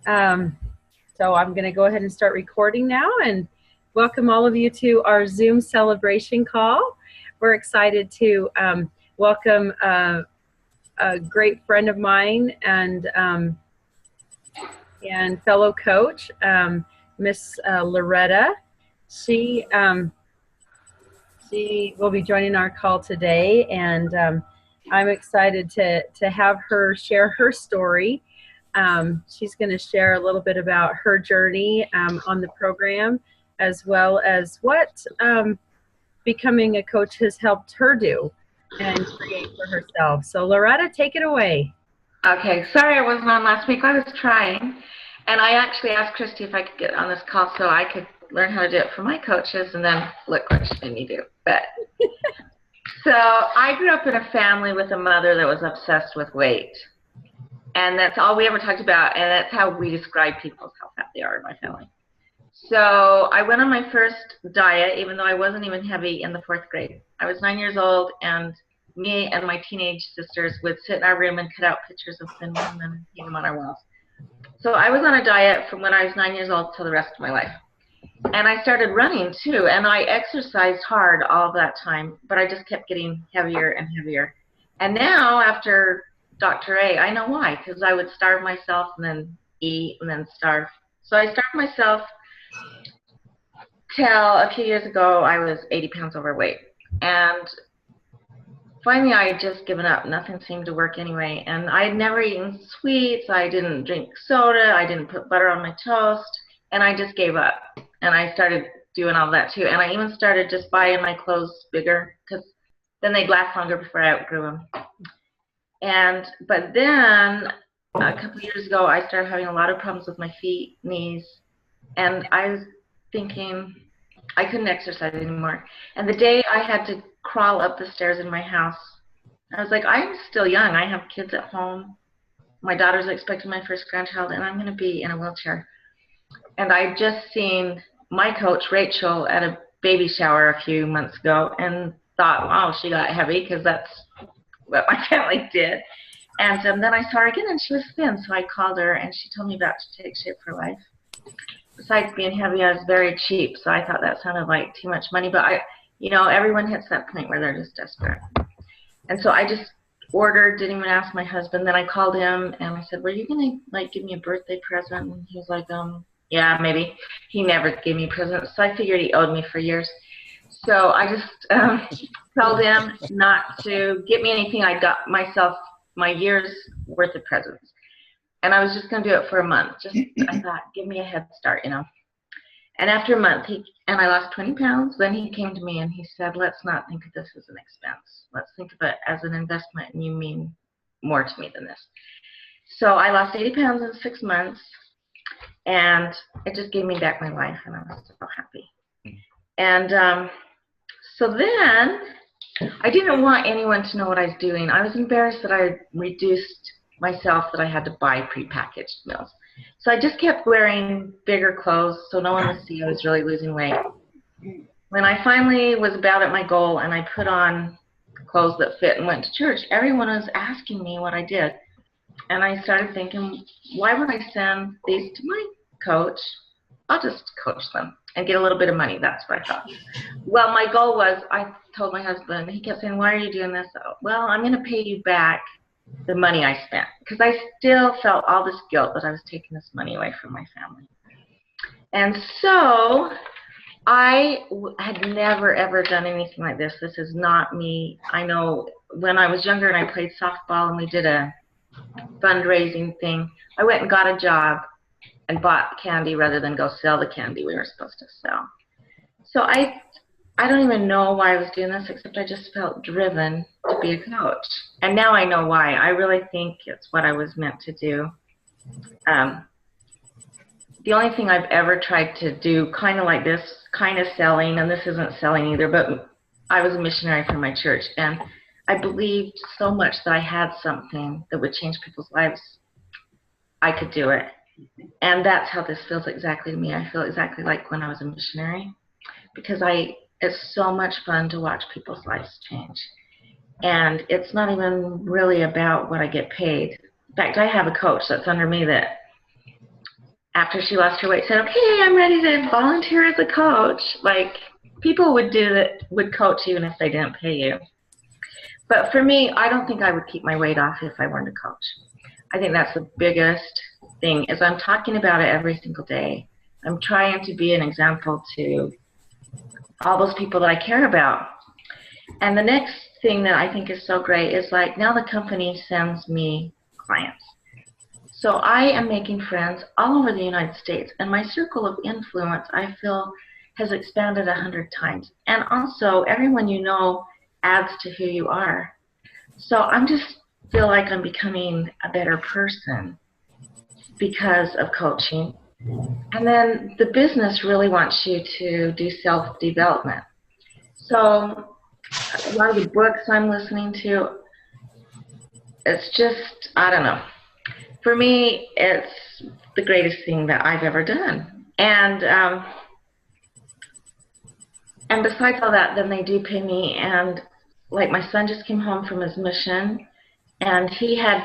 Um, so I'm going to go ahead and start recording now and welcome all of you to our Zoom celebration call. We're excited to welcome a great friend of mine and fellow coach, Miss Loretta. She she will be joining our call today, and I'm excited to have her share her story. She's going to share a little bit about her journey on the program, as well as what becoming a coach has helped her do and create for herself. So Loretta, take it away. Okay, sorry I wasn't on last week. I was trying, and I actually asked Christy if I could get on this call so I could learn how to do it for my coaches, and then look what she made me do. But so I grew up in a family with a mother that was obsessed with weight, and that's all we ever talked about, and that's how we describe people, how fat they are in my family. So I went on my first diet, even though I wasn't even heavy, in the 4th grade. I was 9 years old, and me and my teenage sisters would sit in our room and cut out pictures of thin women and hang them on our walls. So I was on a diet from when I was 9 years old till the rest of my life. And I started running too, and I exercised hard all that time, but I just kept getting heavier and heavier. And now, after Dr. A, I know why, because I would starve myself and then eat and then starve. So I starved myself till a few years ago. I was 80 pounds overweight. And finally, I had just given up. Nothing seemed to work anyway. And I had never eaten sweets. I didn't drink soda. I didn't put butter on my toast. And I just gave up. And I started doing all that too. And I even started just buying my clothes bigger, because then they'd last longer before I outgrew them. But then a couple of years ago, I started having a lot of problems with my feet, knees. And I was thinking I couldn't exercise anymore. And the day I had to crawl up the stairs in my house, I was like, I'm still young. I have kids at home. My daughter's expecting my first grandchild, and I'm going to be in a wheelchair. And I'd just seen my coach, Rachel, at a baby shower a few months ago, and thought, wow, she got heavy, because that's what my family did. And then I saw her again, and she was thin. So I called her, and she told me about To Take Shape for Life. Besides being heavy, I was very cheap, so I thought that sounded like too much money. But everyone hits that point where they're just desperate. And so I just ordered, didn't even ask my husband. Then I called him, and I said, were you going to give me a birthday present? And he was like, yeah, maybe. He never gave me presents, so I figured he owed me for years. So I just told him not to get me anything. I got myself my year's worth of presents. And I was just going to do it for a month. I thought, give me a head start, And after a month, I lost 20 pounds. Then he came to me and he said, let's not think of this as an expense. Let's think of it as an investment, and you mean more to me than this. So I lost 80 pounds in 6 months, and it just gave me back my life, and I was so happy. And so then I didn't want anyone to know what I was doing. I was embarrassed that I had reduced myself, that I had to buy prepackaged meals. So I just kept wearing bigger clothes so no one would see I was really losing weight. When I finally was about at my goal and I put on clothes that fit and went to church, everyone was asking me what I did. And I started thinking, why would I send these to my coach? I'll just coach them and get a little bit of money. That's what I thought. Well, my goal was, I told my husband, he kept saying, why are you doing this? Well, I'm going to pay you back the money I spent, because I still felt all this guilt that I was taking this money away from my family. And so I had never, ever done anything like this. This is not me. I know when I was younger and I played softball and we did a fundraising thing, I went and got a job and bought candy rather than go sell the candy we were supposed to sell. So I don't even know why I was doing this, except I just felt driven to be a coach. And now I know why. I really think it's what I was meant to do. The only thing I've ever tried to do, kind of like this, kind of selling, and this isn't selling either, but I was a missionary for my church, and I believed so much that I had something that would change people's lives. I could do it. And that's how this feels exactly to me. I feel exactly like when I was a missionary, because it's so much fun to watch people's lives change. And it's not even really about what I get paid. In fact, I have a coach that's under me that after she lost her weight, said, okay, I'm ready to volunteer as a coach. Like, people would do that, would coach even if they didn't pay you. But for me, I don't think I would keep my weight off if I weren't a coach. I think that's the biggest thing, is I'm talking about it every single day. I'm trying to be an example to all those people that I care about. And the next thing that I think is so great is, like, now the company sends me clients. So I am making friends all over the United States, and my circle of influence, I feel, has expanded 100 times. And also, everyone you know adds to who you are. So I'm just feel like I'm becoming a better person because of coaching. And then the business really wants you to do self-development. So a lot of the books I'm listening to, it's just, I don't know. For me, it's the greatest thing that I've ever done. And besides all that, then they do pay me. And like, my son just came home from his mission, and he had,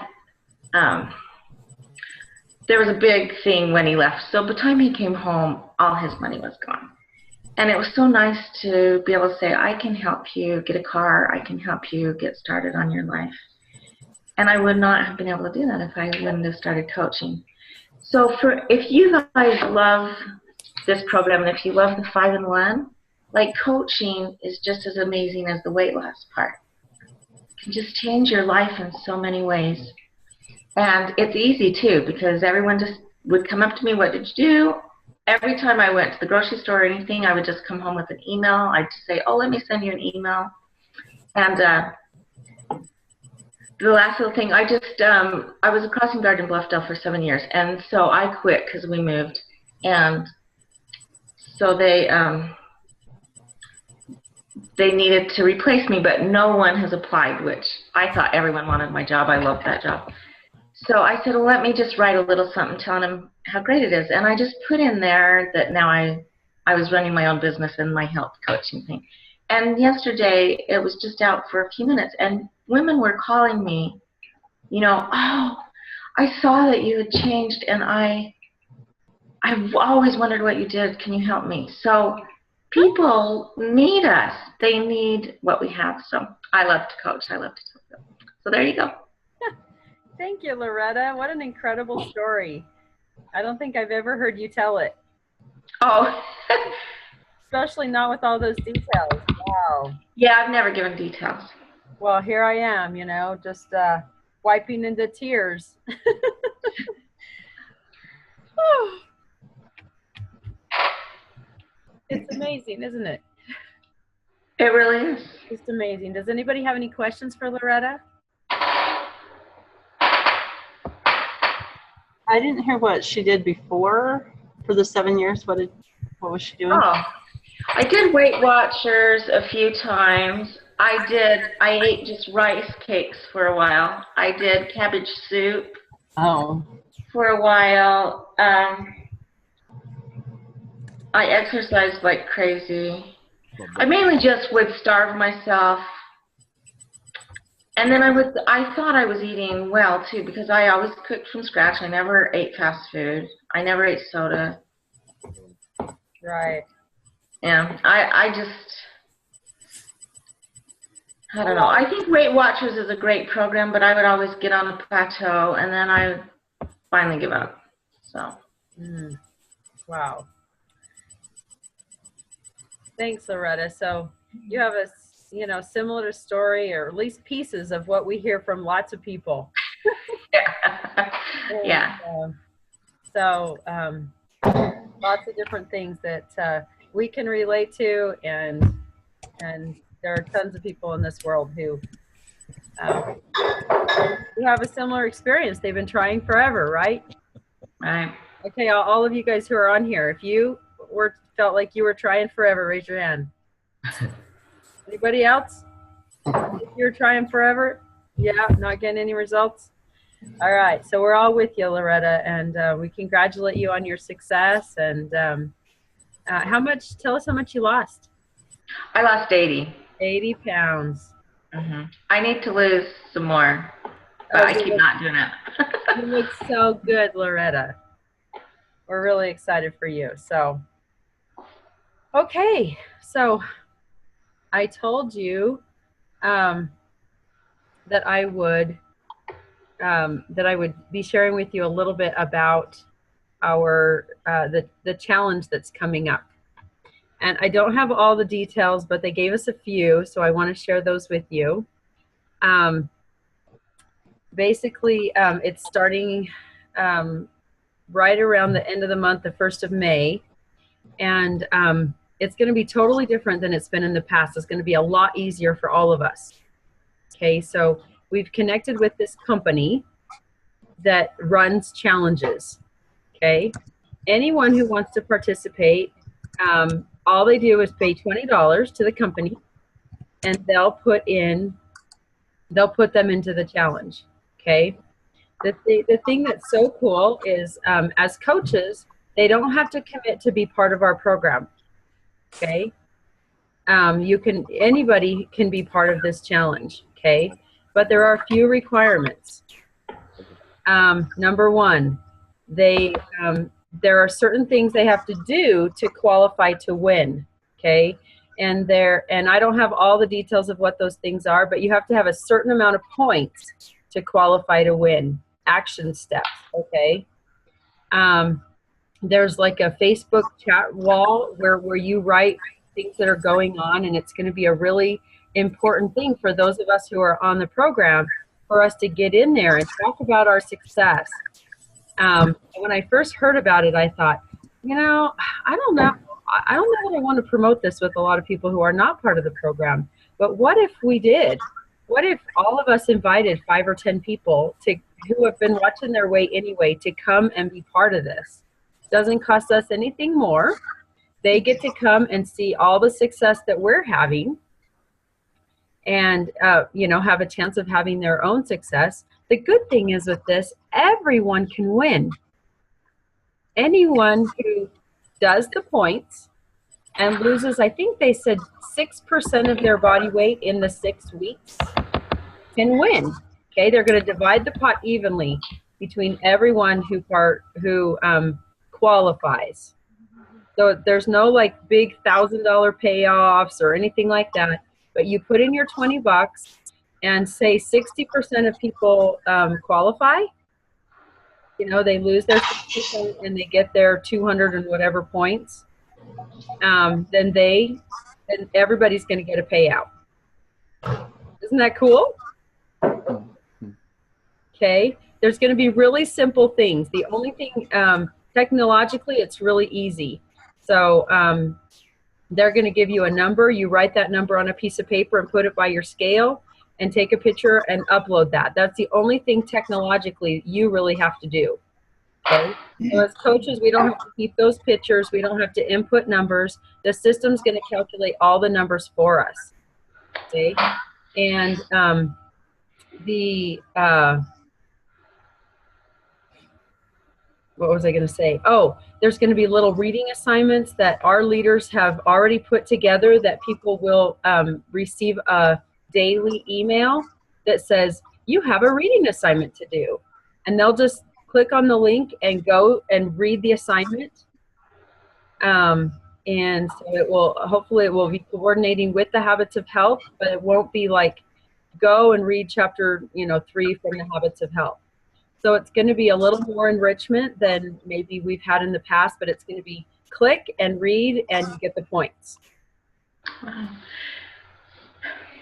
there was a big thing when he left. So by the time he came home, all his money was gone. And it was so nice to be able to say, I can help you get a car. I can help you get started on your life. And I would not have been able to do that if I wouldn't have started coaching. So if you guys love this program, and if you love the 5-in-1, like, coaching is just as amazing as the weight loss part. It can just change your life in so many ways. And it's easy too, because everyone just would come up to me, what did you do? Every time I went to the grocery store or anything, I would just come home with an email. I'd just say, oh, let me send you an email. And the last little thing, I was a crossing guard in Bluffdale for 7 years, and so I quit because we moved. And so they needed to replace me, but no one has applied, which I thought everyone wanted my job. I loved that job. So I said, well, let me just write a little something telling them how great it is. And I just put in there that now I was running my own business and my health coaching thing. And yesterday, it was just out for a few minutes, and women were calling me, you know, oh, I saw that you had changed, and I've always wondered what you did. Can you help me? So people need us. They need what we have. So I love to coach. I love to talk about it. So there you go. Thank you, Loretta. What an incredible story. I don't think I've ever heard you tell it. Oh. Especially not with all those details. Wow. Yeah, I've never given details. Well, here I am, you know, just wiping into tears. It's amazing, isn't it? It really is. It's amazing. Does anybody have any questions for Loretta? I didn't hear what she did before for the 7 years. What was she doing? Oh, I did Weight Watchers a few times. I ate just rice cakes for a while. I did cabbage soup for a while. I exercised like crazy. I mainly just would starve myself. And then I thought I was eating well too, because I always cooked from scratch. I never ate fast food. I never ate soda. Right. Yeah, I don't know. I think Weight Watchers is a great program, but I would always get on a plateau, and then I would finally give up. So. Wow. Thanks, Loretta. So you have a, you know, similar story, or at least pieces of what we hear from lots of people. Yeah. So lots of different things that we can relate to, and there are tons of people in this world who have a similar experience. They've been trying forever, right? Right. Okay, all of you guys who are on here, if you felt like you were trying forever, raise your hand. Anybody else? If you're trying forever? Yeah, not getting any results? All right, so we're all with you, Loretta, and we congratulate you on your success. And tell us how much you lost. I lost 80. 80 pounds. I need to lose some more, but I keep not doing it. You look so good, Loretta. we're really excited for you. So, okay. So I told you that I would be sharing with you a little bit about our the challenge that's coming up. And I don't have all the details, but they gave us a few, so I want to share those with you. Basically, it's starting right around the end of the month, the 1st of May, and it's going to be totally different than it's been in the past. It's going to be a lot easier for all of us. Okay, so we've connected with this company that runs challenges. Okay, anyone who wants to participate, all they do is pay $20 to the company, and they'll put them into the challenge. Okay, the thing that's so cool is as coaches, they don't have to commit to be part of our program. Okay, anybody can be part of this challenge. Okay, but there are a few requirements. Number one, there are certain things they have to do to qualify to win. Okay, and I don't have all the details of what those things are, but you have to have a certain amount of points to qualify to win. Action steps. Okay. There's like a Facebook chat wall where you write things that are going on, and it's going to be a really important thing for those of us who are on the program for us to get in there and talk about our success. When I first heard about it, I thought, I don't know that I want to promote this with a lot of people who are not part of the program, but what if we did? What if all of us invited 5 or 10 people who have been watching their weight anyway to come and be part of this? It doesn't cost us anything more. They get to come and see all the success that we're having and, have a chance of having their own success. The good thing is with this, everyone can win. Anyone who does the points and loses, I think they said 6% of their body weight in the 6 weeks can win. Okay, they're going to divide the pot evenly between everyone who qualifies. So there's no like big $1,000 payoffs or anything like that. But you put in your $20 and say 60% of people qualify. They lose their 60% and they get their 200 and whatever points. Then everybody's going to get a payout. Isn't that cool? Okay. There's going to be really simple things. The only thing, technologically, it's really easy. So they're going to give you a number. You write that number on a piece of paper and put it by your scale and take a picture and upload that. That's the only thing technologically you really have to do. Okay? So as coaches, we don't have to keep those pictures. We don't have to input numbers. The system's going to calculate all the numbers for us. Okay? And what was I going to say? Oh, there's going to be little reading assignments that our leaders have already put together that people will receive a daily email that says, you have a reading assignment to do. And they'll just click on the link and go and read the assignment. And so hopefully it will be coordinating with the Habits of Health, but it won't be like, go and read chapter 3 from the Habits of Health. So it's going to be a little more enrichment than maybe we've had in the past, but it's going to be click and read and you get the points.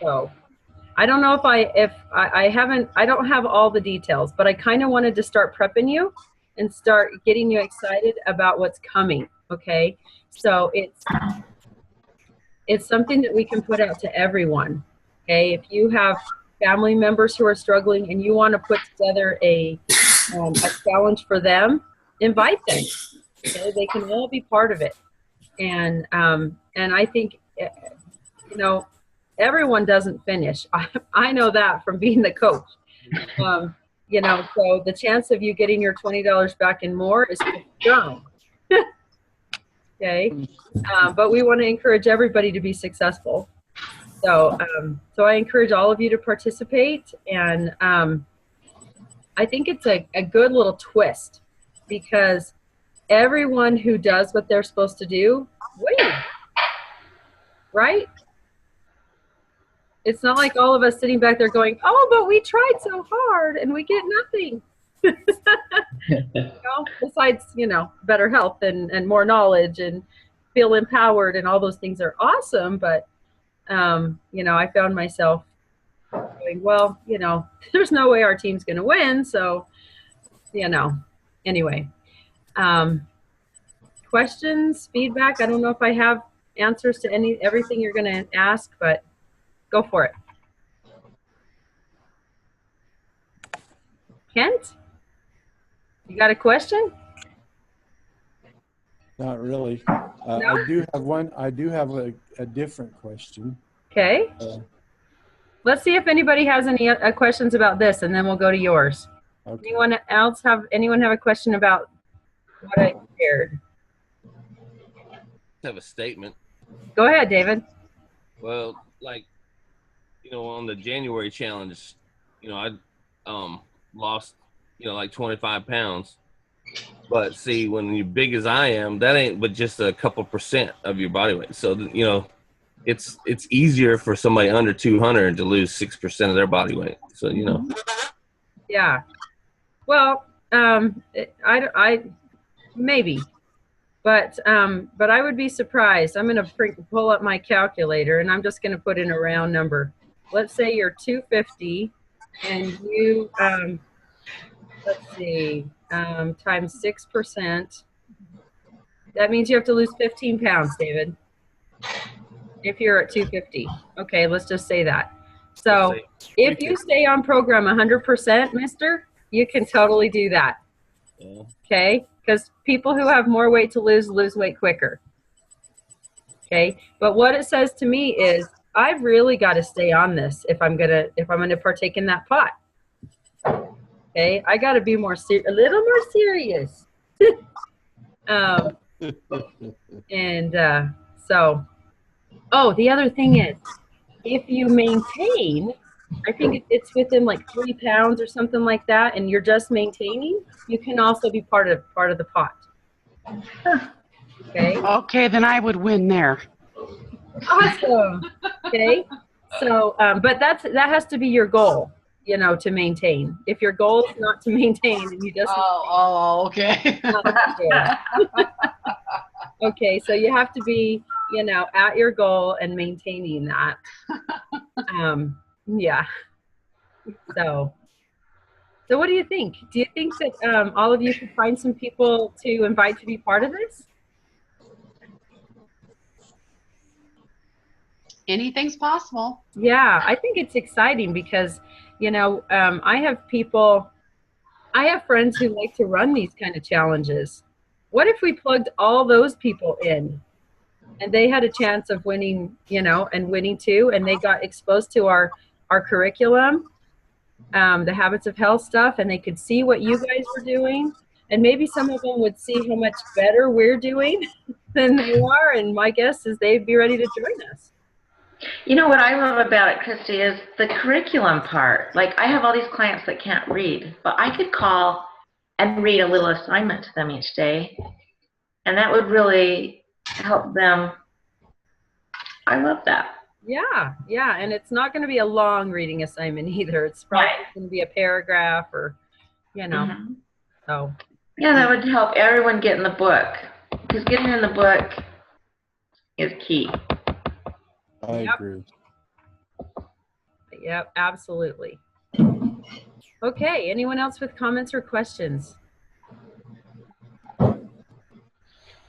So I don't know I don't have all the details, but I kind of wanted to start prepping you and start getting you excited about what's coming. Okay. So it's something that we can put out to everyone. Okay. If you have family members who are struggling and you want to put together a challenge for them, invite them. Okay? They can all be part of it. And I think, everyone doesn't finish. I know that from being the coach. So the chance of you getting your $20 back and more is strong. Okay. But we want to encourage everybody to be successful. So I encourage all of you to participate, and I think it's a good little twist because everyone who does what they're supposed to do wins, right? It's not like all of us sitting back there going, oh, but we tried so hard and we get nothing. Besides, better health and more knowledge and feel empowered, and all those things are awesome. But, I found myself going, well, there's no way our team's going to win. So, anyway, questions, feedback. I don't know if I have answers to everything you're going to ask, but go for it. Kent, you got a question? Not really. No? I do have one. I do have a different question. Okay. Let's see if anybody has any questions about this, and then we'll go to yours. Okay. Anyone have a question about what I shared? I have a statement. Go ahead, David. Well, on the January challenge, I lost, like 25 pounds. But see, when you're big as I am, that ain't but just a couple % of your body weight. So, it's easier for somebody under 200 to lose 6% of their body weight. So, Yeah. Well, I maybe, but I would be surprised. I'm going to pull up my calculator, and I'm just going to put in a round number. Let's say you're 250, and you let's see, times 6%. That means you have to lose 15 pounds, David, if you're at 250. Okay, let's just say that. So if you stay on program 100%, mister, you can totally do that. Yeah. Okay? Because people who have more weight to lose weight quicker. Okay? But what it says to me is, I've really got to stay on this if I'm gonna partake in that pot. Okay? I got to be a little more serious. So, the other thing is, if you maintain, I think it's within like 3 pounds or something like that, and you're just maintaining, you can also be part of the pot. Okay. Okay, then I would win there. Awesome. Okay. So, but that has to be your goal, to maintain. If your goal is not to maintain, and you just okay. Okay, so you have to be, at your goal and maintaining that. Yeah. So what do you think? Do you think that all of you could find some people to invite to be part of this? Anything's possible. Yeah, I think it's exciting because, I have friends who like to run these kind of challenges. What if we plugged all those people in, and they had a chance of winning, and winning too, and they got exposed to our curriculum, the habits of health stuff, and they could see what you guys were doing, and maybe some of them would see how much better we're doing than they are, and my guess is they'd be ready to join us. What I love about it, Christy, is the curriculum part. Like, I have all these clients that can't read, but I could call and read a little assignment to them each day, and that would really help them. I love that. Yeah, and it's not going to be a long reading assignment either. It's probably going to be a paragraph or, So. Yeah, that would help everyone get in the book, because getting in the book is key. I agree. Yep, absolutely. Okay, anyone else with comments or questions?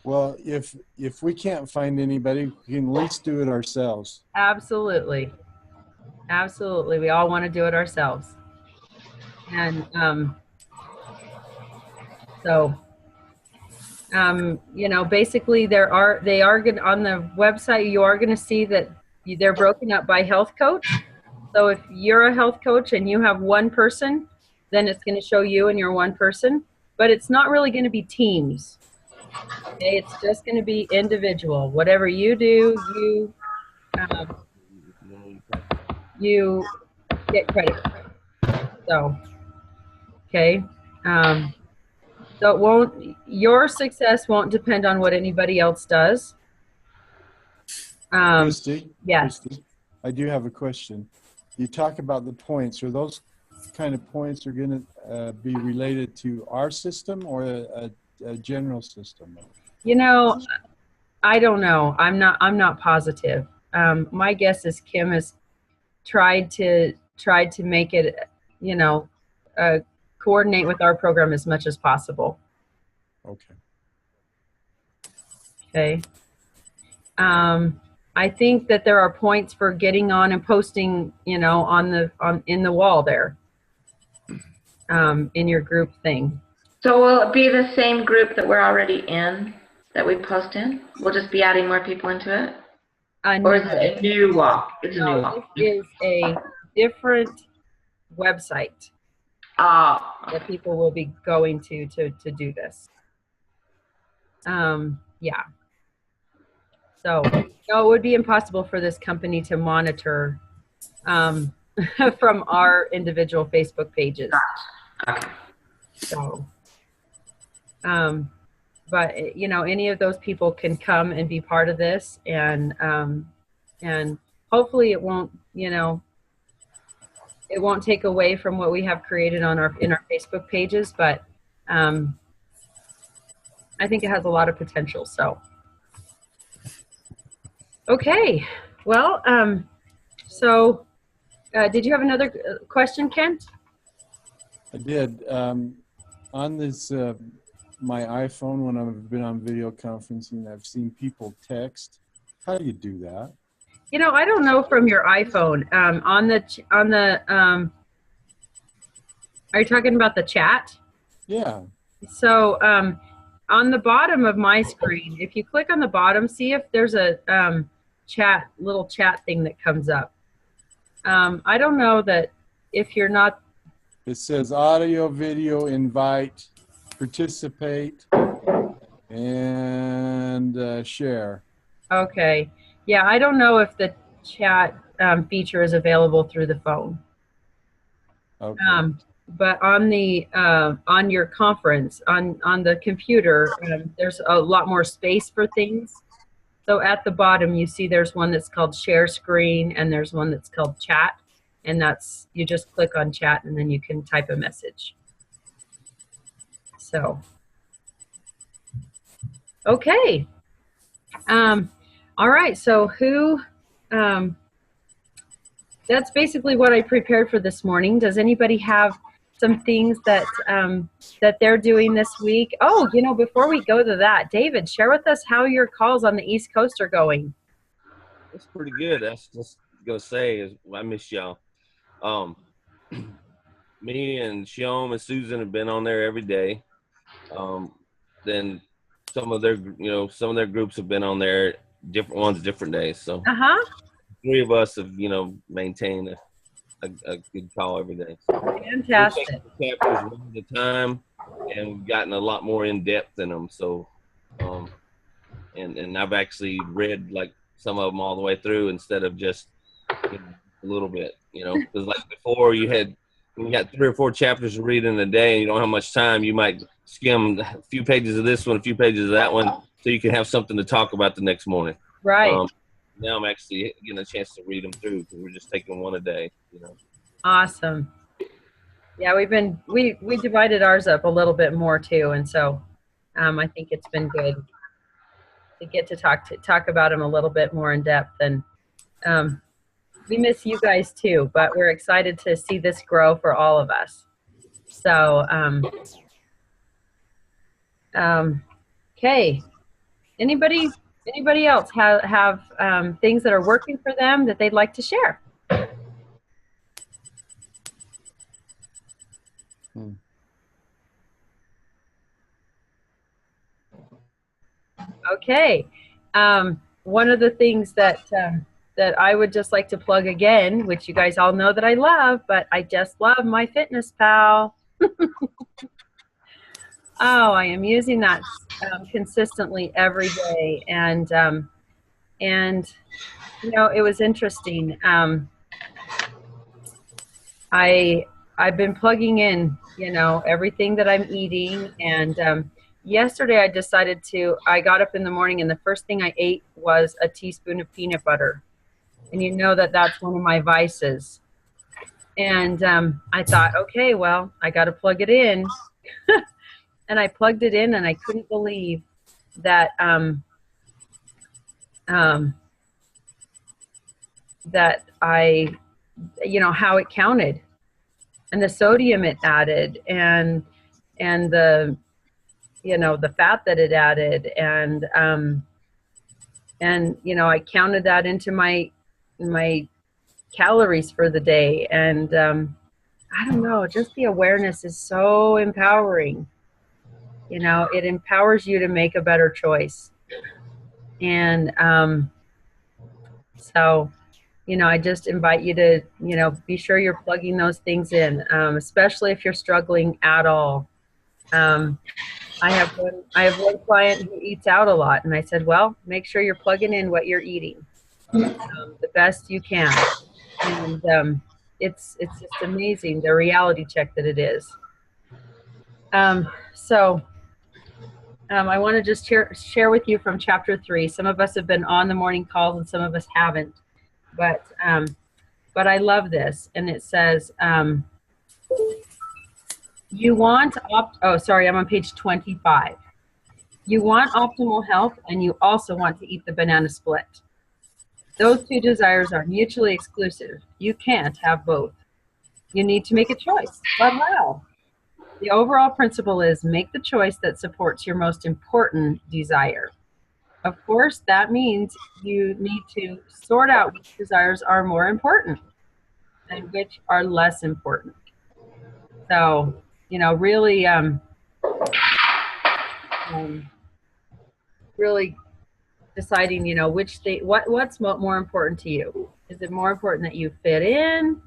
Well, if we can't find anybody, we can at least do it ourselves. Absolutely. Absolutely. We all want to do it ourselves. And basically they are going on the website, you are going to see that they're broken up by health coach. So if you're a health coach and you have one person, then it's going to show you and your one person, but it's not really going to be teams. Okay, it's just going to be individual. Whatever you do, you get credit for. So, okay. So it won't, your success won't depend on what anybody else does. Christy, Yes. Christy, I do have a question. You talk about the points. Are those kind of points are going to be related to our system or a general system? You know, I don't know. I'm not positive. My guess is Kim has tried to make it, you know, coordinate with our program as much as possible. Okay. Okay. I think that there are points for getting on and posting, you know, in the wall there, in your group thing. So will it be the same group that we're already in that we post in? We'll just be adding more people into it? Or is it a new wall? It's a new wall. This is a different website Oh, that people will be going to do this. Yeah. So no, it would be impossible for this company to monitor from our individual Facebook pages. okay. So, but you know, any of those people can come and be part of this, and hopefully it won't, you know, it won't take away from what we have created on our Facebook pages, but I think it has a lot of potential. So, okay, well, so did you have another question, Kent? I did. On this, my iPhone, when I've been on video conferencing, I've seen people text. How do you do that? You know, I don't know from your iPhone. Are you talking about the chat? Yeah. So on the bottom of my screen, if you click on the bottom, see if there's a little chat thing that comes up. I don't know that if you're not. It says audio, video, invite, participate, and share. Okay. Yeah, I don't know if the chat feature is available through the phone. Okay. But on the on your conference on the computer, there's a lot more space for things. So at the bottom, you see there's one that's called share screen, and there's one that's called chat, and that's, you just click on chat and then you can type a message. So, okay. All right. So who? That's basically what I prepared for this morning. Does anybody have some things that that they're doing this week? Oh, you know, before we go to that, David, share with us how your calls on the East Coast are going. It's pretty good. That's just gonna say is I miss y'all. Me and Shiom and Susan have been on there every day. Then some of their groups have been on there, different ones, different days. So three of us have, you know, maintained a good call every day. Fantastic. We take chapters one at a time, and we've gotten a lot more in depth in them. So, and I've actually read like some of them all the way through instead of just, you know, a little bit. You know, because like before you got 3 or 4 chapters to read in a day, and you don't have much time. You might skim a few pages of this one, a few pages of that one, so you can have something to talk about the next morning. Right. Now I'm actually getting a chance to read them through because we're just taking one a day. You know. Awesome. Yeah, we divided ours up a little bit more too, and so I think it's been good to get to talk about them a little bit more in depth. And we miss you guys too, but we're excited to see this grow for all of us. So, okay. Anybody else have things that are working for them that they'd like to share? Okay. One of the things that I would just like to plug again, which you guys all know that I love, but I just love MyFitnessPal. Oh, I am using that consistently every day, and you know, it was interesting. I've been plugging in, you know, everything that I'm eating. And yesterday I got up in the morning and the first thing I ate was a teaspoon of peanut butter. And you know that that's one of my vices. And I thought, okay, well, I got to plug it in. And I plugged it in and I couldn't believe that that I, you know, how it counted and the sodium it added and the, you know, the fat that it added and you know, I counted that into my calories for the day. And I don't know, just the awareness is so empowering. You know, it empowers you to make a better choice. And so, you know, I just invite you to, you know, be sure you're plugging those things in, especially if you're struggling at all. I have one client who eats out a lot, and I said, well, make sure you're plugging in what you're eating the best you can. And it's just amazing, the reality check that it is. So I want to just share with you from chapter 3. Some of us have been on the morning calls and some of us haven't. But I love this. And it says, you want, I'm on page 25. You want optimal health and you also want to eat the banana split. Those two desires are mutually exclusive. You can't have both. You need to make a choice. But how? The overall principle is make the choice that supports your most important desire. Of course, that means you need to sort out which desires are more important and which are less important. So, you know, really, really deciding, you know, what's more important to you. Is it more important that you fit in,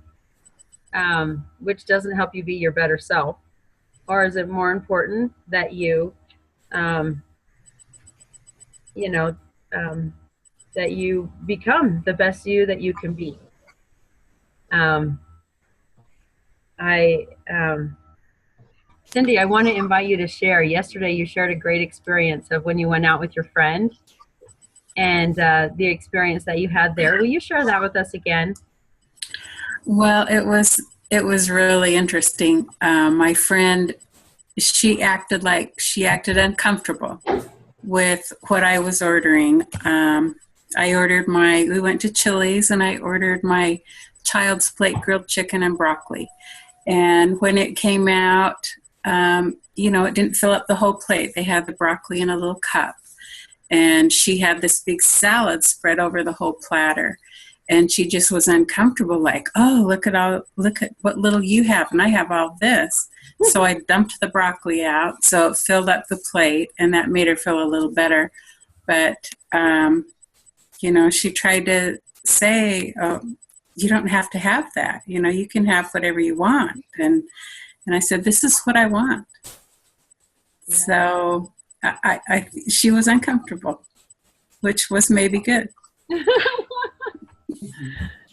which doesn't help you be your better self? Or is it more important that you, you know, that you become the best you that you can be? Cindy, I want to invite you to share. Yesterday, you shared a great experience of when you went out with your friend and the experience that you had there. Will you share that with us again? Well, it was really interesting. My friend, she acted uncomfortable with what I was ordering. We went to Chili's and I ordered my child's plate grilled chicken and broccoli. And when it came out, you know, it didn't fill up the whole plate. They had the broccoli in a little cup. And she had this big salad spread over the whole platter. And she just was uncomfortable, like, oh, look at what little you have, and I have all this. So I dumped the broccoli out, so it filled up the plate, and that made her feel a little better. But, you know, she tried to say, oh, you don't have to have that. You know, you can have whatever you want. And I said, this is what I want. Yeah. So she was uncomfortable, which was maybe good.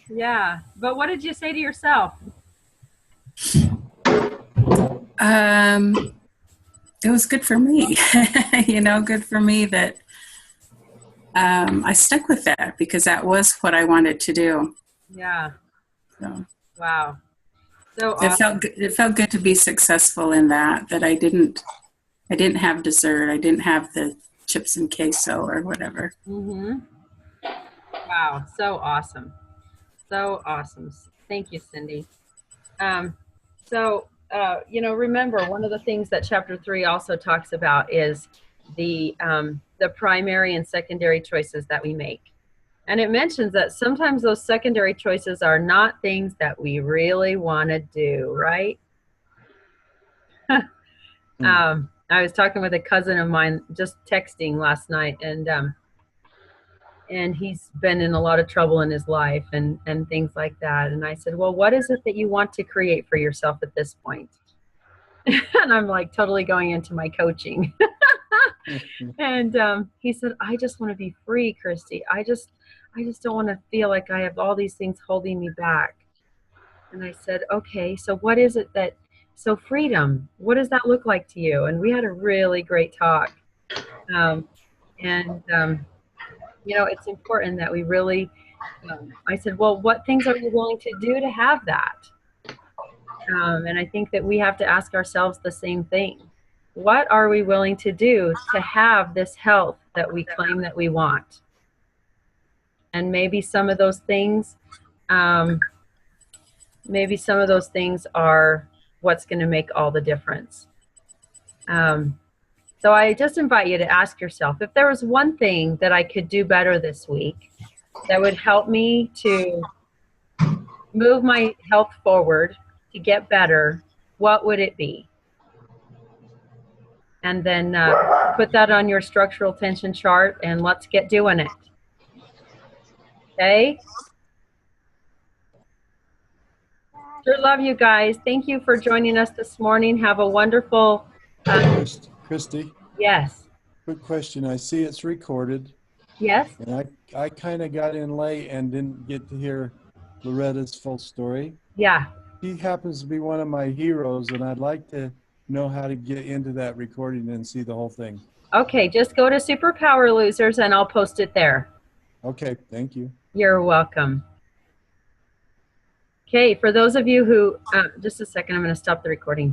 Yeah. But what did you say to yourself? It was good for me, you know, good for me that I stuck with that because that was what I wanted to do. Yeah. So, wow. So awesome. It felt good to be successful in that I didn't have dessert. I didn't have the chips and queso or whatever. Mm-hmm. Wow. So awesome. So awesome. Thank you, Cindy. You know, remember, one of the things that chapter 3 also talks about is the primary and secondary choices that we make. And it mentions that sometimes those secondary choices are not things that we really want to do, right? I was talking with a cousin of mine, just texting last night, and he's been in a lot of trouble in his life and things like that. And I said, well, what is it that you want to create for yourself at this point? And I'm like totally going into my coaching. And he said, I just want to be free, Christy. I just don't want to feel like I have all these things holding me back. And I said, okay, so what is it that, So freedom, what does that look like to you? And we had a really great talk. You know, it's important that we really, I said, well, what things are you willing to do to have that? And I think that we have to ask ourselves the same thing. What are we willing to do to have this health that we claim that we want? And maybe some of those things, are what's going to make all the difference. So I just invite you to ask yourself, if there was one thing that I could do better this week that would help me to move my health forward, to get better, what would it be? And then put that on your structural tension chart, and let's get doing it. Okay? Sure love you guys. Thank you for joining us this morning. Have a wonderful... Christy? Yes. Quick question. I see it's recorded. Yes? And I kind of got in late and didn't get to hear Loretta's full story. Yeah. He happens to be one of my heroes, and I'd like to know how to get into that recording and see the whole thing. Okay, just go to Superpower Losers and I'll post it there. Okay, thank you. You're welcome. Okay, for those of you who, just a second, I'm going to stop the recording.